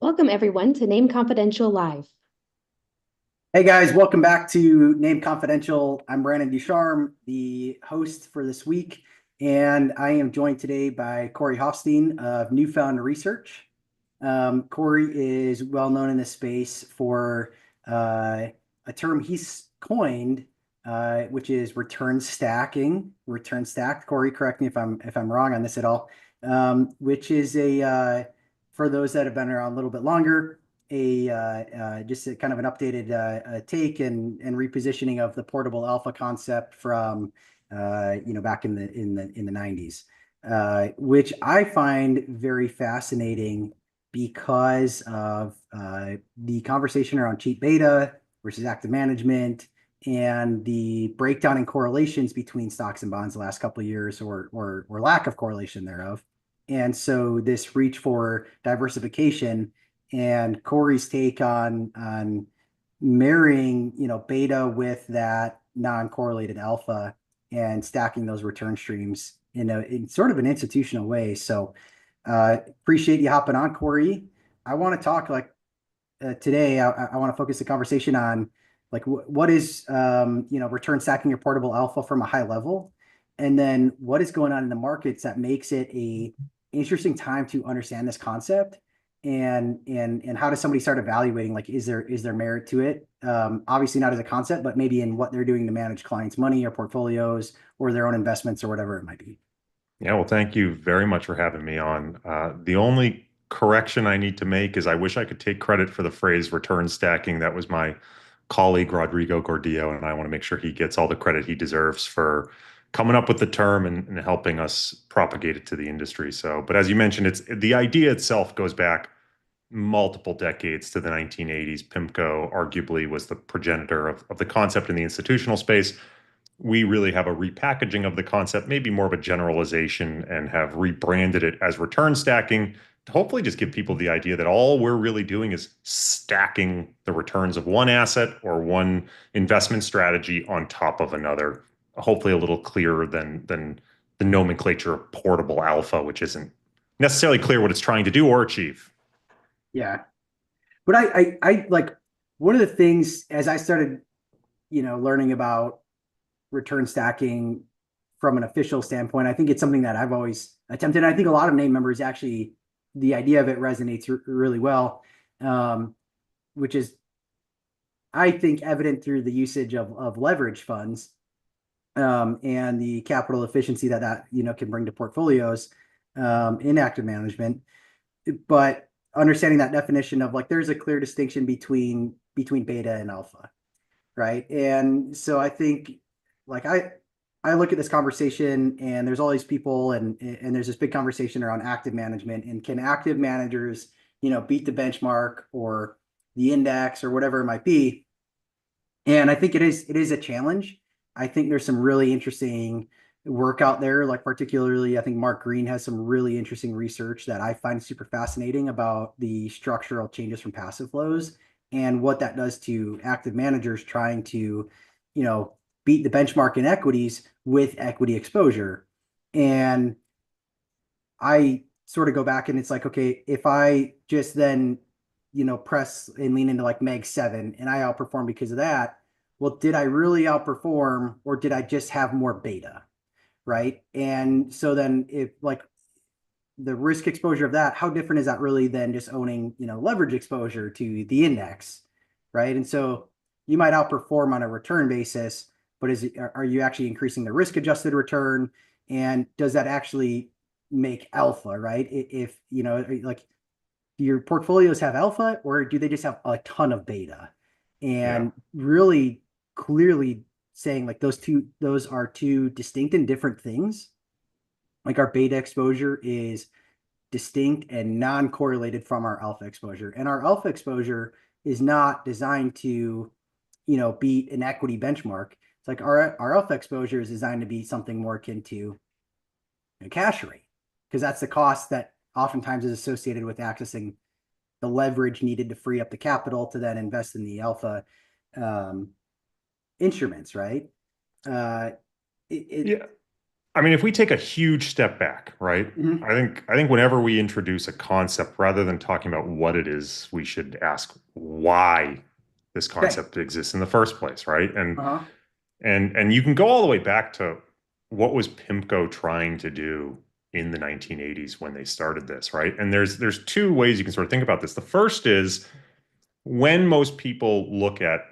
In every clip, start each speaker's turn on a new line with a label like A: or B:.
A: Welcome everyone to Name Confidential Live.
B: Hey guys, welcome back to Name Confidential. I'm Branden DuCharme, the host for this week, and I am joined today by Corey Hoffstein of Newfound Research. Corey is well known in this space for a term he's coined, which is return stacking. Return stacked. Corey, correct me if I'm wrong on this at all. Which is for those that have been around a little bit longer, just a kind of an updated take and repositioning of the portable alpha concept from back in the 90s, which I find very fascinating because of the conversation around cheap beta versus active management and the breakdown in correlations between stocks and bonds the last couple of years, or lack of correlation thereof. And so this reach for diversification and Corey's take on marrying, beta with that non-correlated alpha and stacking those return streams in sort of an institutional way. So appreciate you hopping on, Corey. I want to talk today. I want to focus the conversation on what is return stacking your portable alpha from a high level, and then what is going on in the markets that makes it a interesting time to understand this concept, and how does somebody start evaluating, is there merit to it? Obviously not as a concept, but maybe in what they're doing to manage clients' money or portfolios or their own investments or whatever it might be.
C: Yeah, well, thank you very much for having me on. The only correction I need to make is I wish I could take credit for the phrase return stacking. That was my colleague, Rodrigo Gordillo, and I want to make sure he gets all the credit he deserves for coming up with the term and helping us propagate it to the industry. So, but as you mentioned, the idea itself goes back multiple decades to the 1980s. PIMCO arguably was the progenitor of the concept in the institutional space. We really have a repackaging of the concept, maybe more of a generalization, and have rebranded it as return stacking to hopefully just give people the idea that all we're really doing is stacking the returns of one asset or one investment strategy on top of another. Hopefully a little clearer than the nomenclature of portable alpha, which isn't necessarily clear what it's trying to do or achieve.
B: Yeah. But I like, one of the things as I started, learning about return stacking from an official standpoint, I think it's something that I've always attempted. I think a lot of name members actually, the idea of it resonates really well, which is, I think, evident through the usage of leverage funds, and the capital efficiency that can bring to portfolios in active management. But understanding that definition of there's a clear distinction between beta and alpha, right? And so I think, like I look at this conversation and there's all these people, and there's this big conversation around active management, and can active managers beat the benchmark or the index or whatever it might be. And I think it is a challenge. I think there's some really interesting work out there, like particularly I think Mark Green has some really interesting research that I find super fascinating about the structural changes from passive flows and what that does to active managers trying to, beat the benchmark in equities with equity exposure. And I sort of go back and it's like, okay, if I just then, press and lean into Meg 7 and I outperform because of that, well, did I really outperform or did I just have more beta? Right. And so then if the risk exposure of that, how different is that really than just owning, leverage exposure to the index? Right. And so you might outperform on a return basis, but are you actually increasing the risk adjusted return? And does that actually make alpha, right? If, your portfolios have alpha, or do they just have a ton of beta?
C: Yeah.
B: And really clearly saying those are two distinct and different things. Like our beta exposure is distinct and non-correlated from our alpha exposure. And our alpha exposure is not designed to, beat an equity benchmark. It's like our alpha exposure is designed to be something more akin to a cash rate, because that's the cost that oftentimes is associated with accessing the leverage needed to free up the capital to then invest in the alpha instruments, right? Uh, it,
C: Yeah. I mean, if we take a huge step back, right?
B: Mhm.
C: I think whenever we introduce a concept, rather than talking about what it is, we should ask why this
B: Okay.
C: concept exists in the first place, right?
B: Uh-huh.
C: And you can go all the way back to what was PIMCO trying to do in the 1980s when they started this, right? And there's two ways you can sort of think about this. The first is when most people look at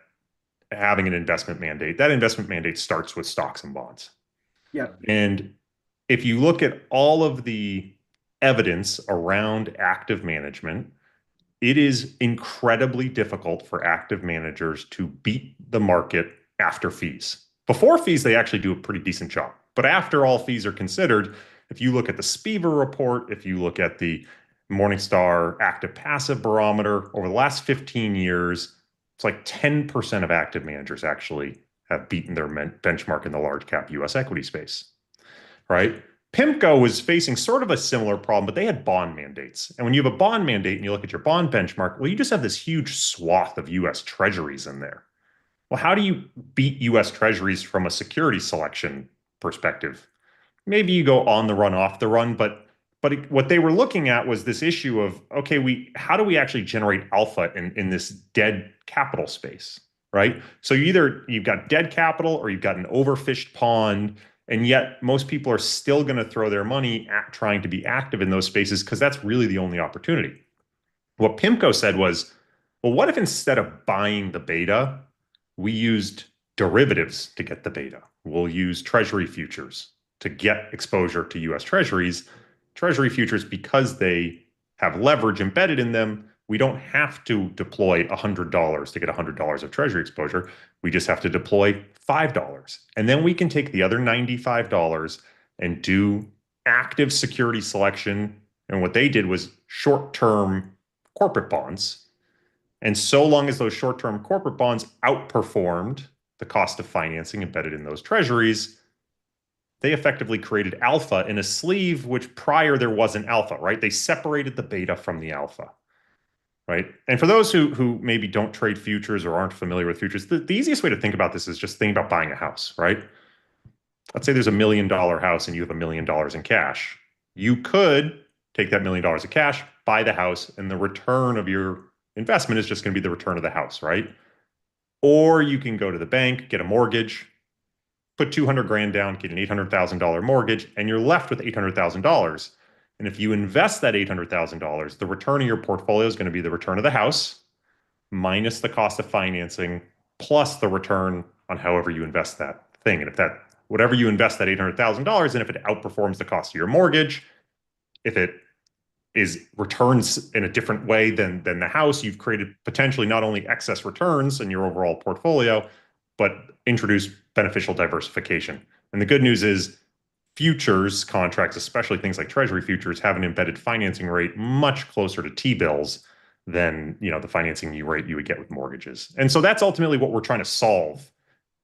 C: having an investment mandate, that investment mandate starts with stocks and bonds.
B: Yep.
C: And if you look at all of the evidence around active management, it is incredibly difficult for active managers to beat the market after fees. Before fees, they actually do a pretty decent job. But after all fees are considered, if you look at the Spivak report, if you look at the Morningstar active passive barometer over the last 15 years, it's like 10% of active managers actually have beaten their benchmark in the large cap US equity space, right? PIMCO was facing sort of a similar problem, but they had bond mandates. And when you have a bond mandate and you look at your bond benchmark, well, you just have this huge swath of US treasuries in there. Well, how do you beat US treasuries from a security selection perspective? Maybe you go on the run, off the run, but what they were looking at was this issue of, okay, how do we actually generate alpha in this dead capital space, right? So you've got dead capital or you've got an overfished pond, and yet most people are still going to throw their money at trying to be active in those spaces because that's really the only opportunity. What PIMCO said was, well, what if instead of buying the beta, we used derivatives to get the beta? We'll use treasury futures to get exposure to US treasuries. Treasury futures, because they have leverage embedded in them, we don't have to deploy $100 to get $100 of treasury exposure. We just have to deploy $5. And then we can take the other $95 and do active security selection. And what they did was short-term corporate bonds. And so long as those short-term corporate bonds outperformed the cost of financing embedded in those treasuries, they effectively created alpha in a sleeve which prior there wasn't alpha, right? They separated the beta from the alpha, right? And for those who maybe don't trade futures or aren't familiar with futures, the easiest way to think about this is just think about buying a house, right? Let's say there's $1 million house and you have $1 million in cash. You could take that $1 million of cash, buy the house, and the return of your investment is just going to be the return of the house, right? Or you can go to the bank, get a mortgage, put 200 grand down, get an $800,000 mortgage, and you're left with $800,000. And if you invest that $800,000, the return of your portfolio is going to be the return of the house minus the cost of financing plus the return on however you invest that thing. And if that, whatever you invest that $800,000, and if it outperforms the cost of your mortgage, if it is returns in a different way than the house, you've created potentially not only excess returns in your overall portfolio, but introduce beneficial diversification. And the good news is futures contracts, especially things like treasury futures, have an embedded financing rate much closer to T-bills than the financing rate you would get with mortgages. And so that's ultimately what we're trying to solve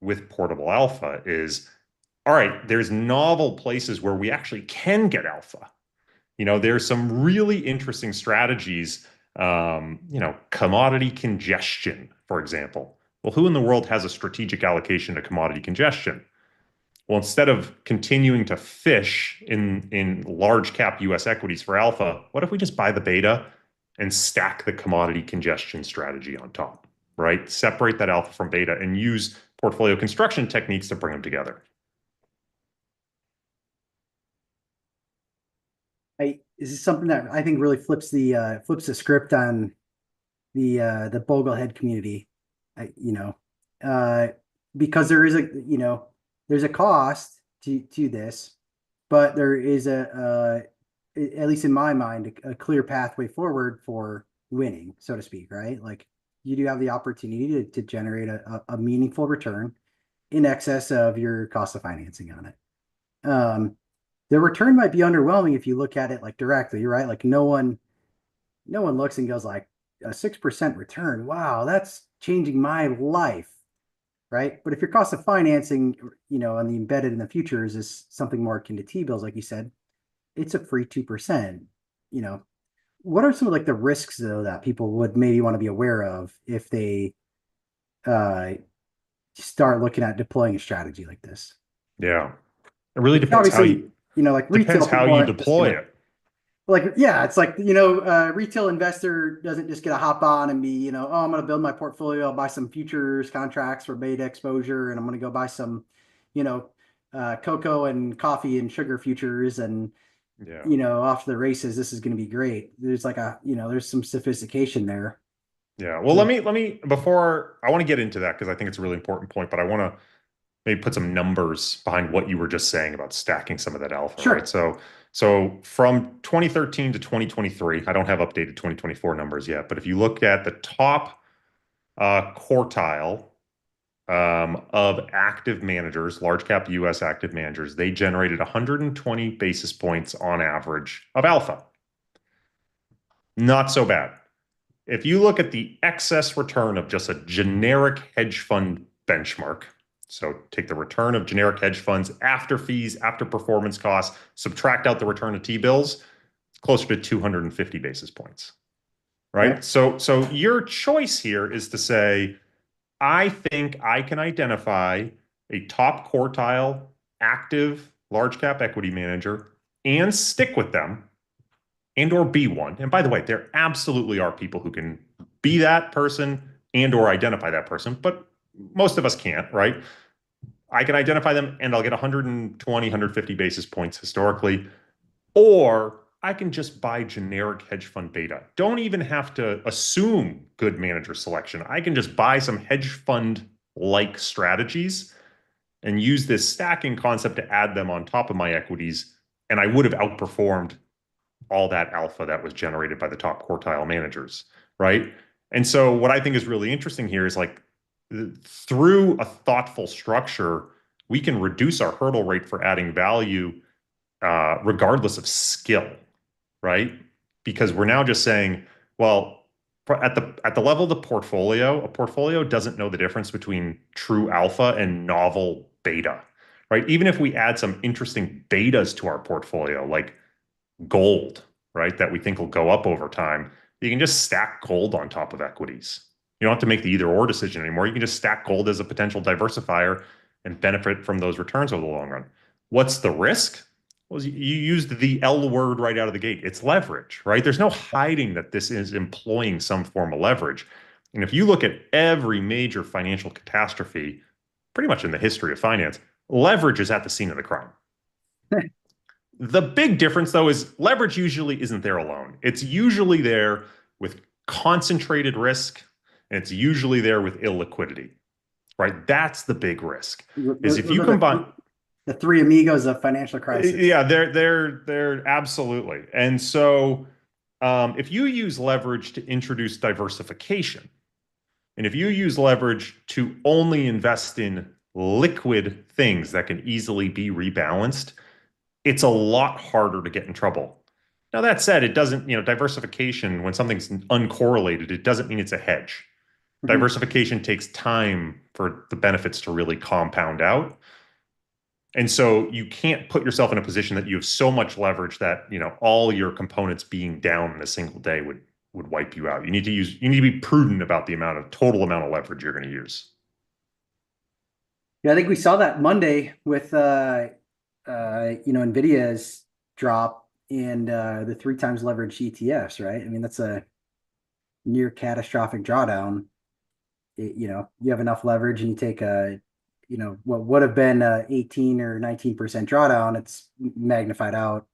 C: with portable alpha is, all right, there's novel places where we actually can get alpha. There's some really interesting strategies, commodity congestion, for example. Well, who in the world has a strategic allocation to commodity congestion? Well, instead of continuing to fish in large cap US equities for alpha, what if we just buy the beta and stack the commodity congestion strategy on top, right? Separate that alpha from beta and use portfolio construction techniques to bring them together.
B: This is something that I think really flips the script on the Boglehead community, because there is there's a cost to this, but there is at least in my mind, a clear pathway forward for winning, so to speak, right? Like you do have the opportunity to generate a meaningful return in excess of your cost of financing on it. The return might be underwhelming if you look at it like directly, right? Like no one looks and goes like a 6% return. Wow, that's changing my life, right? But if your cost of financing, on the embedded in the futures is something more akin to T-bills, like you said, it's a free 2%. What are some of like the risks though that people would maybe want to be aware of if they start looking at deploying a strategy like this?
C: Yeah. It really depends how
B: Obviously, like retail
C: depends how
B: people
C: you
B: aren't just
C: deploy
B: gonna,
C: it.
B: like, yeah, it's like, retail investor doesn't just get to hop on and be, oh, I'm going to build my portfolio. I'll buy some futures contracts for beta exposure, and I'm going to go buy some, you know, cocoa and coffee and sugar futures, and,
C: Yeah.
B: off to the races. This is going to be great. There's like there's some sophistication there.
C: Yeah. Well, let me before I want to get into that because I think it's a really important point, but I want to maybe put some numbers behind what you were just saying about stacking some of that alpha, right?
B: Sure.
C: So from 2013 to 2023, I don't have updated 2024 numbers yet, but if you look at the top quartile of active managers, large cap US active managers, they generated 120 basis points on average of alpha. Not so bad. If you look at the excess return of just a generic hedge fund benchmark, so take the return of generic hedge funds after fees, after performance costs, subtract out the return of T-bills, it's closer to 250 basis points, right?
B: Okay.
C: So your choice here is to say, I think I can identify a top quartile active large cap equity manager and stick with them and or be one. And by the way, there absolutely are people who can be that person and or identify that person, but most of us can't, right? I can identify them and I'll get 120, 150 basis points historically, or I can just buy generic hedge fund beta. Don't even have to assume good manager selection. I can just buy some hedge fund like strategies and use this stacking concept to add them on top of my equities. And I would have outperformed all that alpha that was generated by the top quartile managers, right? And so what I think is really interesting here is like through a thoughtful structure, we can reduce our hurdle rate for adding value regardless of skill, right? Because we're now just saying, well, at the level of the portfolio, a portfolio doesn't know the difference between true alpha and novel beta, right? Even if we add some interesting betas to our portfolio, like gold, right, that we think will go up over time, you can just stack gold on top of equities. You don't have to make the either or decision anymore. You can just stack gold as a potential diversifier and benefit from those returns over the long run. What's the risk? Well, you used the L word right out of the gate. It's leverage, right? There's no hiding that this is employing some form of leverage. And if you look at every major financial catastrophe, pretty much in the history of finance, leverage is at the scene of the crime. The big difference, though, is leverage usually isn't there alone. It's usually there with concentrated risk, and it's usually there with illiquidity, right? That's the big risk. Is if you combine
B: the three amigos of financial crisis.
C: Yeah, they're absolutely. And so, if you use leverage to introduce diversification, and if you use leverage to only invest in liquid things that can easily be rebalanced, it's a lot harder to get in trouble. Now, that said, it doesn't, diversification, when something's uncorrelated, it doesn't mean it's a hedge.
B: Mhm.
C: Diversification takes time for the benefits to really compound out. And so you can't put yourself in a position that you have so much leverage that, all your components being down in a single day would wipe you out. You need to be prudent about the total amount of leverage you're going to use.
B: Yeah, I think we saw that Monday with Nvidia's drop and the 3x leveraged ETFs, right? I mean, that's a near catastrophic drawdown. You have enough leverage and you take what would have been 18 or 19% drawdown, it's magnified out,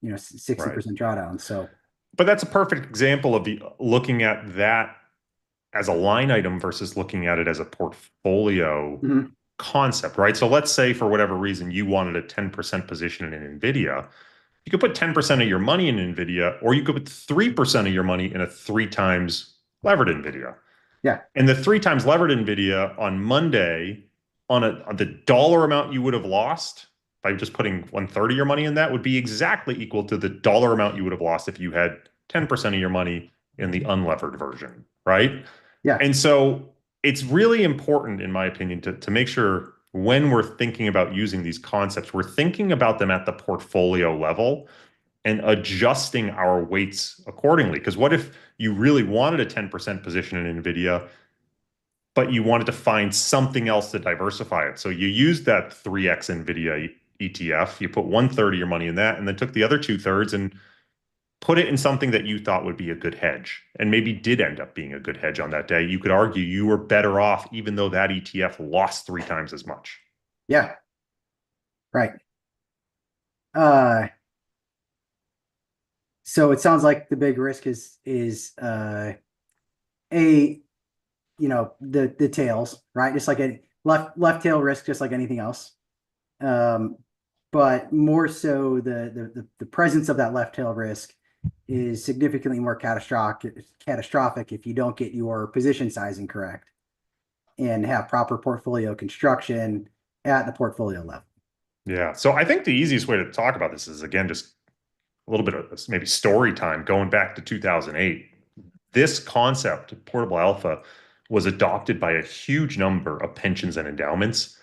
B: 60% drawdown. So,
C: but that's a perfect example of looking at that as a line item versus looking at it as a portfolio concept, right? So let's say for whatever reason you wanted a 10% position in NVIDIA. You could put 10% of your money in NVIDIA, or you could put 3% of your money in a 3x levered NVIDIA.
B: Yeah.
C: And the 3x levered NVIDIA on Monday, on the dollar amount you would have lost by just putting 1/3 of your money in that would be exactly equal to the dollar amount you would have lost if you had 10% of your money in the unlevered version, right?
B: Yeah.
C: And so it's really important, in my opinion, to make sure when we're thinking about using these concepts, we're thinking about them at the portfolio level and adjusting our weights accordingly. Because what if you really wanted a 10% position in NVIDIA, but you wanted to find something else to diversify it? So you used that 3x NVIDIA ETF. You put 1/3 of your money in that, and then took the other 2/3 and put it in something that you thought would be a good hedge, and maybe did end up being a good hedge on that day. You could argue you were better off, even though that ETF lost 3 times as much.
B: Yeah. Right. So it sounds like the big risk is the tails, right? Just like a left tail risk, just like anything else. But more so the presence of that left tail risk is significantly more catastrophic if you don't get your position sizing correct and have proper portfolio construction at the portfolio level.
C: Yeah. So I think the easiest way to talk about this is, again, just a little bit of maybe story time going back to 2008. This concept, portable alpha, was adopted by a huge number of pensions and endowments,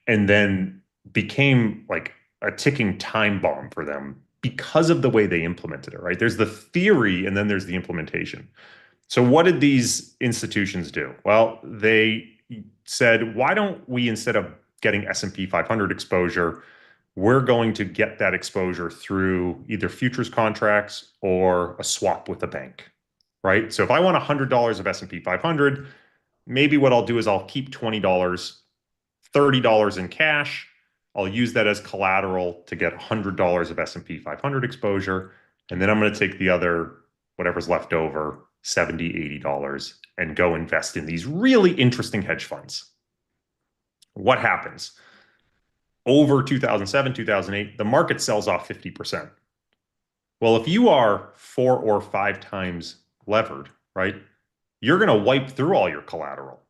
C: and then became like a ticking time bomb for them because of the way they implemented it, right? There's the theory and then there's the implementation. So what did these institutions do? Well, they said, why don't we, instead of getting S&P 500 exposure, we're going to get that exposure through either futures contracts or a swap with a bank, right? So if I want $100 of S&P 500, maybe what I'll do is I'll keep $20, $30 in cash. I'll use that as collateral to get $100 of S&P 500 exposure. And then I'm going to take the other, whatever's left over, $70, $80, and go invest in these really interesting hedge funds. What happens? Over 2007, 2008, the market sells off 50%. Well, if you are 4 or 5 times levered, right, you're going to wipe through all your collateral.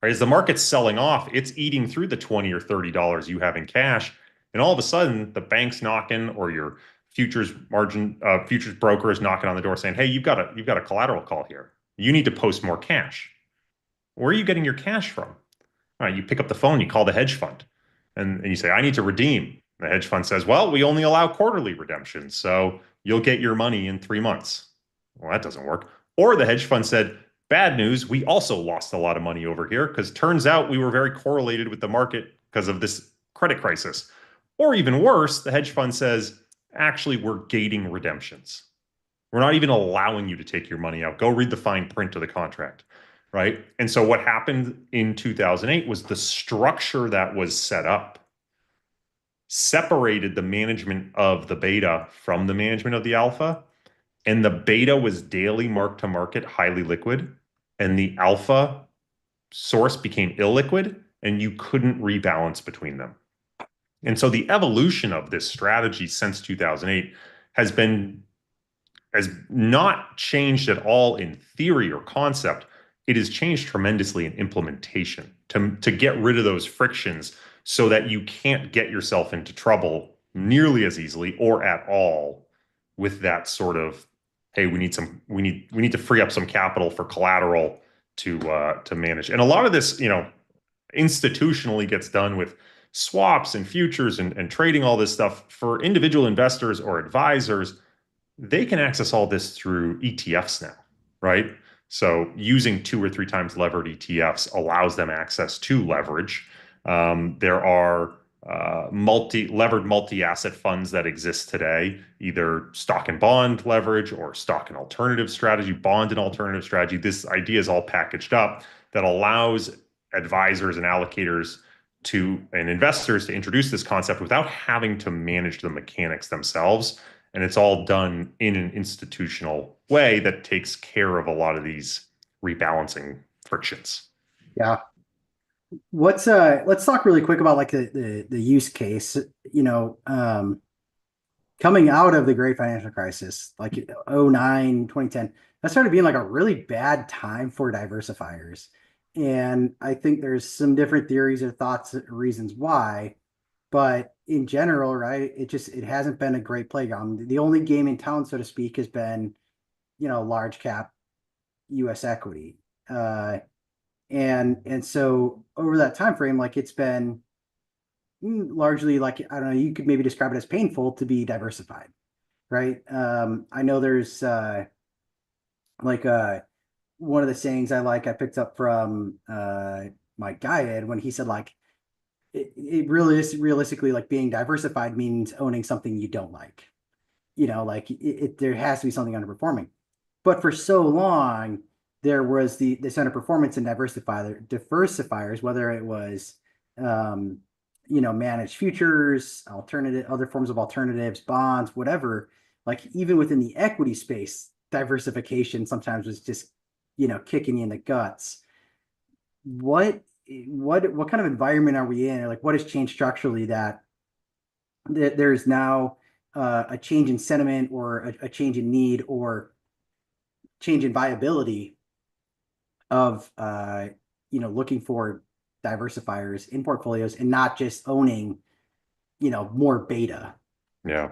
C: Right? As the market's selling off, it's eating through the $20 or $30 you have in cash, and all of a sudden, the bank's knocking, or your futures broker is knocking on the door saying, "Hey, you've got a collateral call here. You need to post more cash." Where are you getting your cash from? All right, you pick up the phone, you call the hedge fund, and you say, "I need to redeem." The hedge fund says, "Well, we only allow quarterly redemptions, so you'll get your money in 3 months." Well, that doesn't work. Or the hedge fund said, "Bad news, we also lost a lot of money over here because turns out we were very correlated with the market because of this credit crisis." Or even worse, the hedge fund says, "Actually, we're gating redemptions. We're not even allowing you to take your money out. Go read the fine print of the contract." Right? And so what happened in 2008 was the structure that was set up separated the management of the beta from the management of the alpha. And the beta was daily mark to market, highly liquid, and the alpha source became illiquid, and you couldn't rebalance between them. And so the evolution of this strategy since 2008 has not changed at all in theory or concept. It has changed tremendously in implementation to get rid of those frictions so that you can't get yourself into trouble nearly as easily or at all with that sort of, hey, we need to free up some capital for collateral to manage. And a lot of this, institutionally gets done with swaps and futures and trading all this stuff. For individual investors or advisors, they can access all this through ETFs now, right? So using 2 or 3 times levered ETFs allows them access to leverage. There are levered multi-asset funds that exist today, either stock and bond leverage or stock and alternative strategy, bond and alternative strategy. This idea is all packaged up that allows advisors and allocators and investors to introduce this concept without having to manage the mechanics themselves. And it's all done in an institutional way that takes care of a lot of these rebalancing frictions.
B: Yeah. Let's talk really quick about like the use case, coming out of the great financial crisis, like 2009, 2010, that started being like a really bad time for diversifiers. And I think there's some different theories or thoughts, reasons why, but in general, right, it hasn't been a great playground. The only game in town, so to speak, has been, large cap US equity. And so over that time frame, like it's been largely, like, I don't know, you could maybe describe it as painful to be diversified, right? I know there's one of the sayings I picked up from Mike Guyed when he said, like, it really is realistically, like, being diversified means owning something you don't like. Like, there has to be something underperforming. But for so long, there was this underperformance in diversifiers, whether it was managed futures, other forms of alternatives, bonds, whatever. Like, even within the equity space, diversification sometimes was just kicking you in the guts. What kind of environment are we in? Or, like, what has changed structurally that there's now a change in sentiment, or a change in need, or change in viability of looking for diversifiers in portfolios and not just owning more beta?
C: Yeah.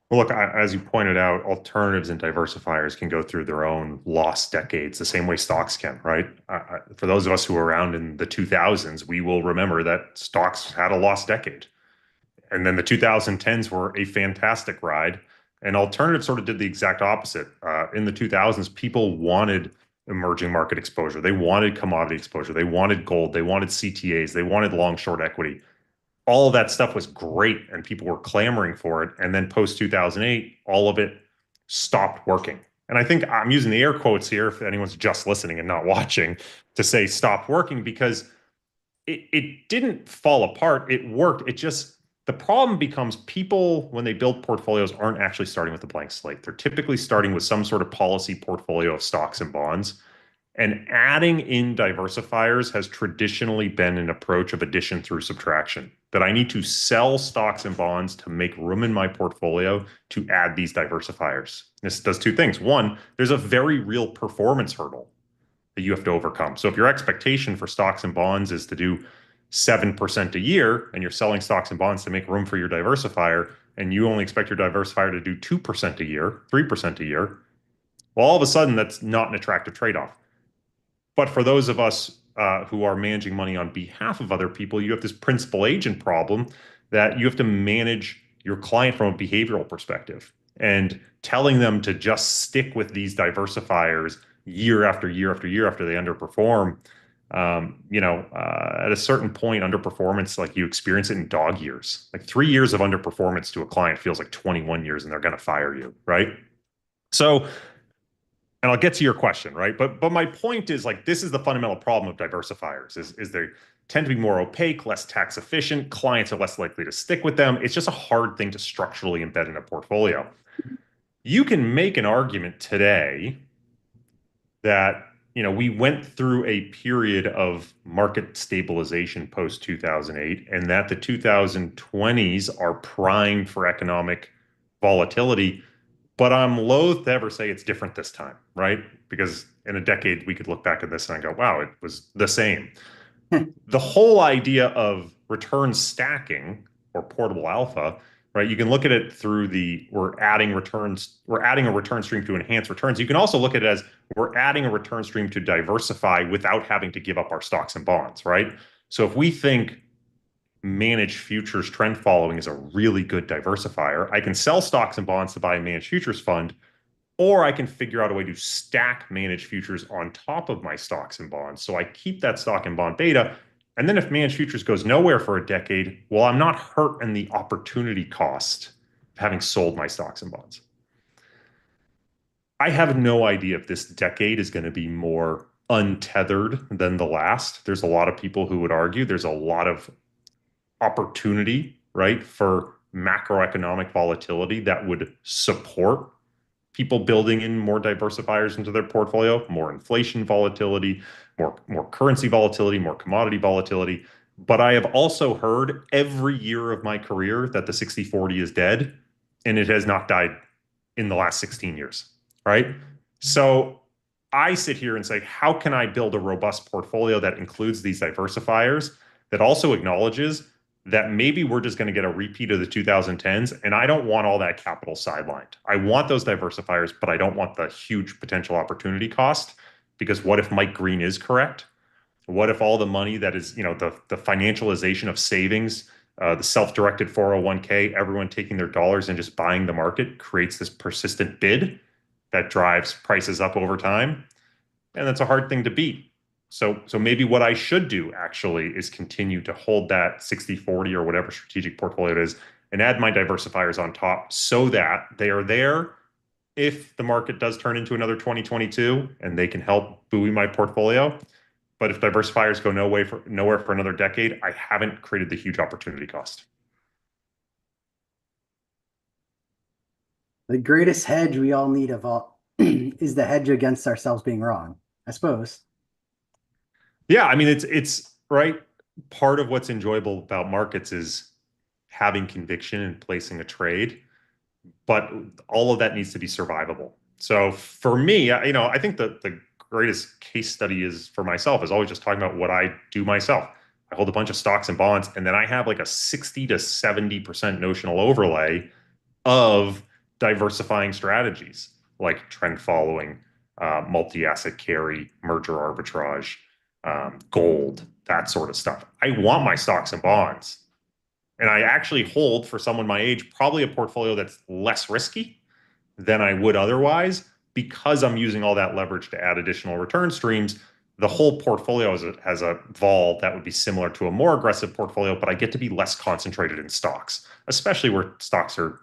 C: Well, look, as you pointed out, alternatives and diversifiers can go through their own lost decades, the same way stocks can, right? For those of us who were around in the 2000s, we will remember that stocks had a lost decade. And then the 2010s were a fantastic ride. And alternatives sort of did the exact opposite. In the 2000s, people wanted emerging market exposure. They wanted commodity exposure. They wanted gold. They wanted CTAs. They wanted long short equity. All of that stuff was great and people were clamoring for it. And then post 2008, all of it stopped working. And I think I'm using the air quotes here, if anyone's just listening and not watching, to say stopped working, because it didn't fall apart. It worked. The problem becomes, people, when they build portfolios, aren't actually starting with a blank slate. They're typically starting with some sort of policy portfolio of stocks and bonds. And adding in diversifiers has traditionally been an approach of addition through subtraction, that I need to sell stocks and bonds to make room in my portfolio to add these diversifiers. This does two things. One, there's a very real performance hurdle that you have to overcome. So if your expectation for stocks and bonds is to do 7% a year, and you're selling stocks and bonds to make room for your diversifier, and you only expect your diversifier to do 2% a year, 3% a year, well, all of a sudden, that's not an attractive trade-off. But for those of us who are managing money on behalf of other people, you have this principal agent problem that you have to manage your client from a behavioral perspective, and telling them to just stick with these diversifiers year after year after year after they underperform. At a certain point, underperformance, like, you experience it in dog years. Like, 3 years of underperformance to a client feels like 21 years, and they're going to fire you, right? So, and I'll get to your question, right? But my point is, like, this is the fundamental problem of diversifiers is they tend to be more opaque, less tax efficient. Clients are less likely to stick with them. It's just a hard thing to structurally embed in a portfolio. You can make an argument today that, we went through a period of market stabilization post 2008, and that the 2020s are primed for economic volatility. But I'm loath to ever say it's different this time, right? Because in a decade, we could look back at this and go, wow, it was the same. The whole idea of return stacking, or portable alpha, right? You can look at it through we're adding a return stream to enhance returns. You can also look at it as, we're adding a return stream to diversify without having to give up our stocks and bonds, right? So if we think managed futures trend following is a really good diversifier, I can sell stocks and bonds to buy a managed futures fund, or I can figure out a way to stack managed futures on top of my stocks and bonds. So I keep that stock and bond beta. And then if managed futures goes nowhere for a decade, well, I'm not hurt in the opportunity cost of having sold my stocks and bonds. I have no idea if this decade is going to be more untethered than the last. There's a lot of people who would argue there's a lot of opportunity, right, for macroeconomic volatility that would support people building in more diversifiers into their portfolio, more inflation volatility, more currency volatility, more commodity volatility. But I have also heard every year of my career that the 60-40 is dead, and it has not died in the last 16 years, right? So I sit here and say, how can I build a robust portfolio that includes these diversifiers, that also acknowledges that maybe we're just going to get a repeat of the 2010s, and I don't want all that capital sidelined. I want those diversifiers, but I don't want the huge potential opportunity cost, because what if Mike Green is correct? What if all the money that is, the financialization of savings, the self-directed 401k, everyone taking their dollars and just buying the market, creates this persistent bid that drives prices up over time? And that's a hard thing to beat. So maybe what I should do actually is continue to hold that 60/40 or whatever strategic portfolio it is and add my diversifiers on top so that they are there if the market does turn into another 2022 and they can help buoy my portfolio. But if diversifiers go nowhere for another decade, I haven't created the huge opportunity cost.
B: The greatest hedge we all need of all is the hedge against ourselves being wrong, I suppose.
C: Yeah, I mean it's right. Part of what's enjoyable about markets is having conviction and placing a trade, but all of that needs to be survivable. So for me, I think the greatest case study is for myself is always just talking about what I do myself. I hold a bunch of stocks and bonds, and then I have like a 60 to 70% notional overlay of diversifying strategies like trend following, multi-asset carry, merger arbitrage, gold, that sort of stuff. I want my stocks and bonds. And I actually hold, for someone my age, probably a portfolio that's less risky than I would otherwise because I'm using all that leverage to add additional return streams. The whole portfolio has a vol that would be similar to a more aggressive portfolio, but I get to be less concentrated in stocks, especially where stocks are,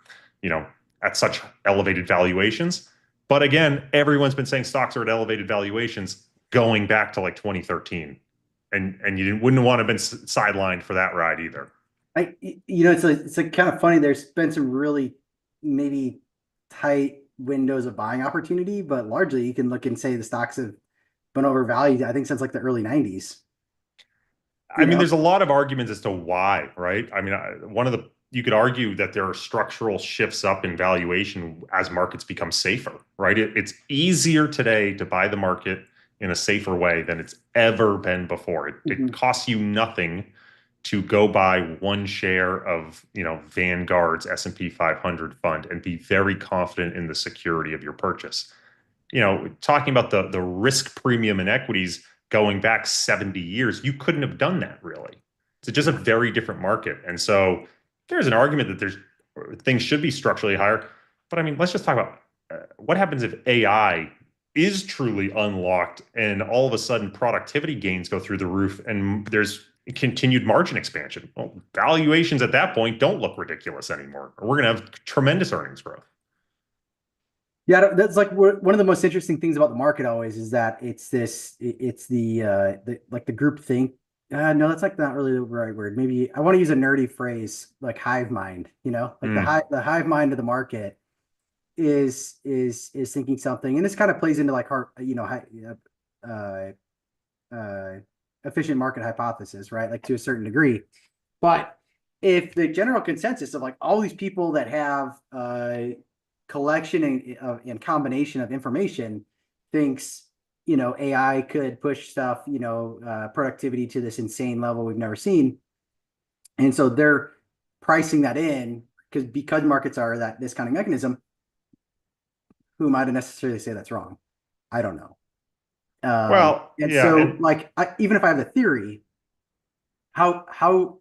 C: at such elevated valuations. But again, everyone's been saying stocks are at elevated valuations going back to like 2013. And you wouldn't want to have been sidelined for that ride either.
B: It's like kind of funny. There's been some really maybe tight windows of buying opportunity, but largely you can look and say the stocks have been overvalued, I think, since like the early 90s.
C: I mean, there's a lot of arguments as to why, right? I mean, you could argue that there are structural shifts up in valuation as markets become safer, right? It's easier today to buy the market in a safer way than it's ever been before. It costs you nothing to go buy one share of, Vanguard's S&P 500 fund and be very confident in the security of your purchase. Talking about the risk premium in equities going back 70 years, you couldn't have done that really. It's just a very different market. And so there's an argument that things should be structurally higher. But I mean, let's just talk about what happens if AI is truly unlocked and all of a sudden productivity gains go through the roof and there's continued margin expansion. Well, valuations at that point don't look ridiculous anymore. We're going to have tremendous earnings growth.
B: Yeah, that's like one of the most interesting things about the market always is that it's the group think. No, that's like not really the right word. Maybe I want to use a nerdy phrase like hive mind, like the hive mind of the market is thinking something. And this kind of plays into like efficient market hypothesis, right? Like to a certain degree. But if the general consensus of like all these people that have collection and combination of information thinks, AI could push stuff, productivity to this insane level we've never seen. And so they're pricing that in because markets are that discounting mechanism. Who am I to necessarily say that's wrong? I don't know. Even if I have the theory, how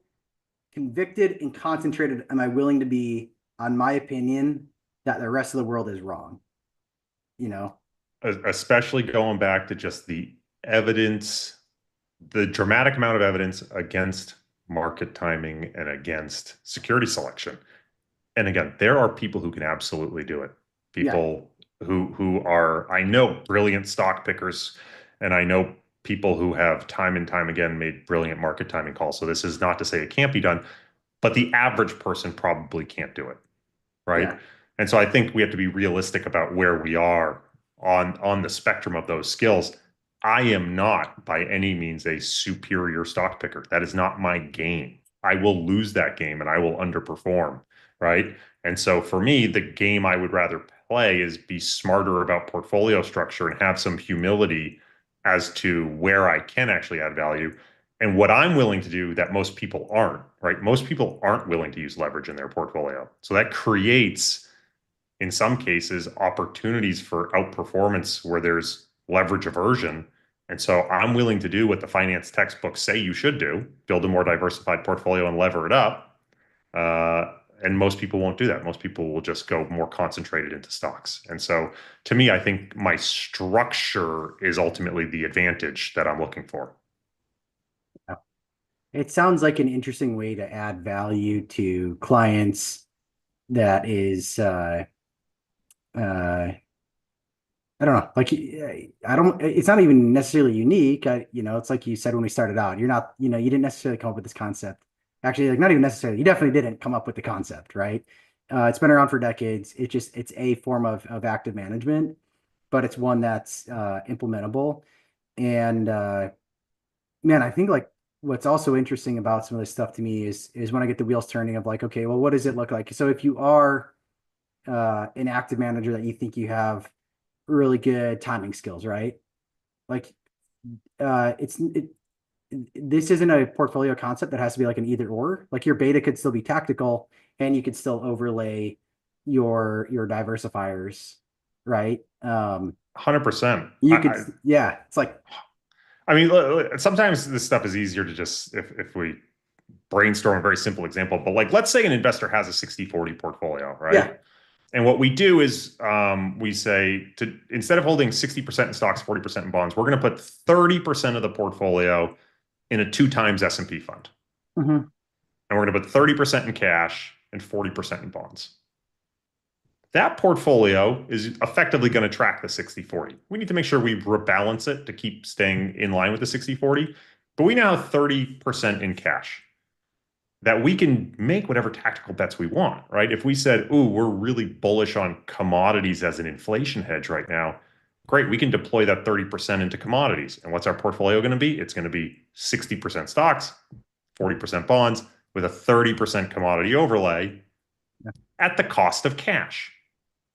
B: convicted and concentrated am I willing to be on my opinion that the rest of the world is wrong?
C: Especially going back to just the evidence, the dramatic amount of evidence against market timing and against security selection. And again, there are people who can absolutely do it. People who are, I know, brilliant stock pickers, and I know people who have time and time again made brilliant market timing calls. So this is not to say it can't be done, but the average person probably can't do it, right? Yeah. And so I think we have to be realistic about where we are on the spectrum of those skills. I am not by any means a superior stock picker. That is not my game. I will lose that game and I will underperform, right? And so for me, the game I would rather play is be smarter about portfolio structure and have some humility as to where I can actually add value and what I'm willing to do that most people aren't, right? Most people aren't willing to use leverage in their portfolio. So that creates, in some cases, opportunities for outperformance where there's leverage aversion. And so I'm willing to do what the finance textbooks say you should do, build a more diversified portfolio and lever it up. And most people won't do that. Most people will just go more concentrated into stocks. And so to me, I think my structure is ultimately the advantage that I'm looking for.
B: It sounds like an interesting way to add value to clients that is, I don't know, like, it's not even necessarily unique. It's like you said when we started out, you're not, you didn't necessarily come up with this concept. Actually, like not even necessarily, you definitely didn't come up with the concept, right? It's been around for decades. It's a form of active management, but it's one that's implementable. And man, I think like what's also interesting about some of this stuff to me is when I get the wheels turning of like, okay, well, what does it look like? So if you are an active manager that you think you have really good timing skills, right? Like this isn't a portfolio concept that has to be like an either or. Like your beta could still be tactical and you could still overlay your diversifiers, right?
C: 100%.
B: You could, yeah, it's like,
C: I mean, sometimes this stuff is easier to just, if we brainstorm a very simple example, but like, let's say an investor has a 60/40 portfolio, right?
B: yeah,
C: And what we do is we say instead of holding 60% in stocks, 40% in bonds, we're going to put 30% of the portfolio in a 2x S&P fund.
B: mhm.
C: And we're going to put 30% in cash and 40% in bonds. That portfolio is effectively going to track the 60/40. We need to make sure we rebalance it to keep staying in line with the 60/40. But we now have 30% in cash that we can make whatever tactical bets we want, right? If we said, ooh, we're really bullish on commodities as an inflation hedge right now, great, we can deploy that 30% into commodities. And what's our portfolio going to be? It's going to be 60% stocks, 40% bonds, with a 30% commodity overlay at the cost of cash.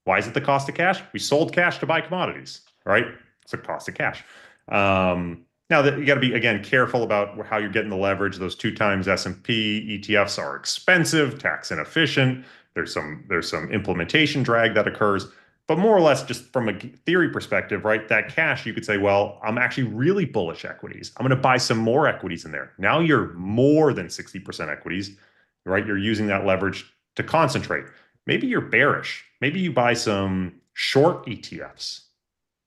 C: Why is it the cost of cash? We sold cash to buy commodities, right? It's the cost of cash. Now that you got to be, again, careful about how you're getting the leverage. Those 2x S&P ETFs are expensive, tax inefficient. There's some implementation drag that occurs. But more or less, just from a theory perspective, right, that cash, you could say, well, I'm actually really bullish equities. I'm going to buy some more equities in there. Now you're more than 60% equities, right? You're using that leverage to concentrate. Maybe you're bearish. Maybe you buy some short ETFs,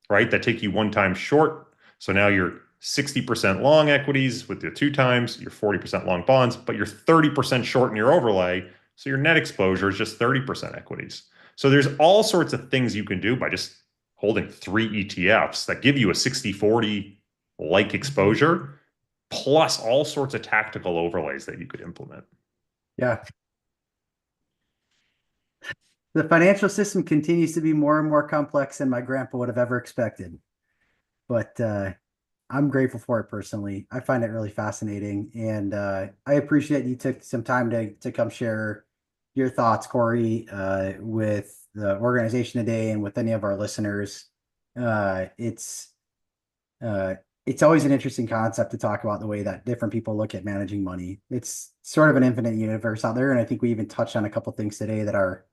C: right, that take you one time short. So now you're 60% long equities with the 2x, you're 40% long bonds, but you're 30% short in your overlay. So your net exposure is just 30% equities. So there's all sorts of things you can do by just holding 3 ETFs that give you a 60/40 like exposure, plus all sorts of tactical overlays that you could implement.
B: Yeah. The financial system continues to be more and more complex than my grandpa would have ever expected. But I'm grateful for it personally. I find it really fascinating. And I appreciate you took some time to come share your thoughts, Corey, with the organization today and with any of our listeners. It's always an interesting concept to talk about the way that different people look at managing money. It's sort of an infinite universe out there. And I think we even touched on a couple things today that are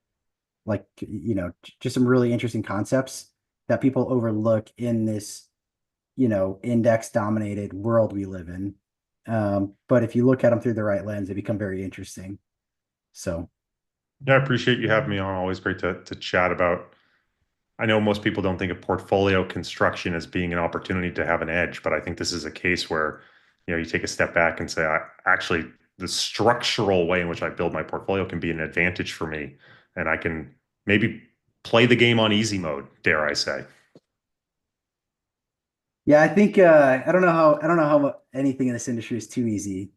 B: like, just some really interesting concepts that people overlook in this, index dominated world we live in. But if you look at them through the right lens, they become very interesting. So.
C: Yeah, I appreciate you having me on. Always great to chat about. I know most people don't think of portfolio construction as being an opportunity to have an edge, but I think this is a case where, you take a step back and say, actually, the structural way in which I build my portfolio can be an advantage for me, and I can maybe play the game on easy mode, dare I say.
B: Yeah, I think I don't know how anything in this industry is too easy,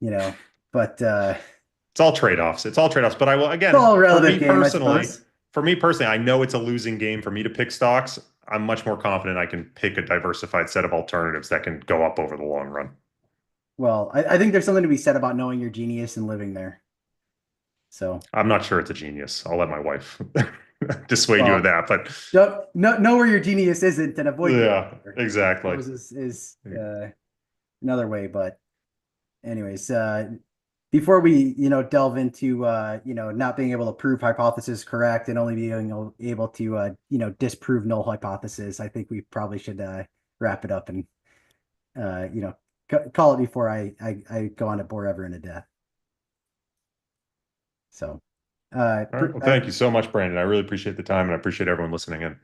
B: but
C: it's all trade-offs. It's all trade-offs. But I will, again,
B: it's all a relative game, I suppose.
C: For me personally, I know it's a losing game for me to pick stocks. I'm much more confident I can pick a diversified set of alternatives that can go up over the long run.
B: Well, I think there's something to be said about knowing your genius and living there. So
C: I'm not sure it's a genius. I'll let my wife dissuade you of that. But
B: know where your genius isn't and avoid.
C: Yeah, exactly.
B: Is another way. But anyways, before we delve into not being able to prove hypothesis correct and only being able to disprove null hypothesis, I think we probably should wrap it up and call it before I go on to bore everyone to death. So
C: All right. Well, thank you so much, Brandon. I really appreciate the time and I appreciate everyone listening in.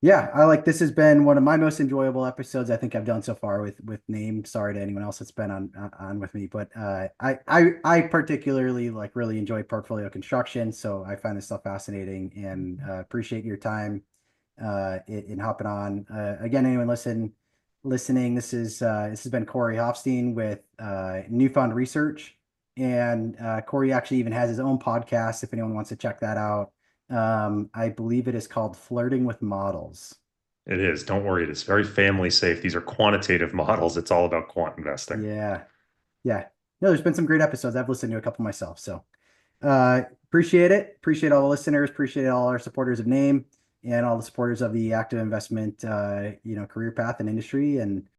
B: Yeah, this has been one of my most enjoyable episodes I think I've done so far with NAAIM. Sorry to anyone else that's been on with me, but I particularly really enjoy portfolio construction, so I find this stuff fascinating and appreciate your time in hopping on. Again, anyone listening, this has been Corey Hoffstein with New Fund Research, and Corey actually even has his own podcast if anyone wants to check that out. I believe it is called Flirting with Models.
C: It is. Don't worry. It's very family safe. These are quantitative models. It's all about quant investing.
B: Yeah. Yeah. No, there's been some great episodes. I've listened to a couple myself. So appreciate it. Appreciate all the listeners. Appreciate all our supporters of NAAIM and all the supporters of the active investment, career path and industry. And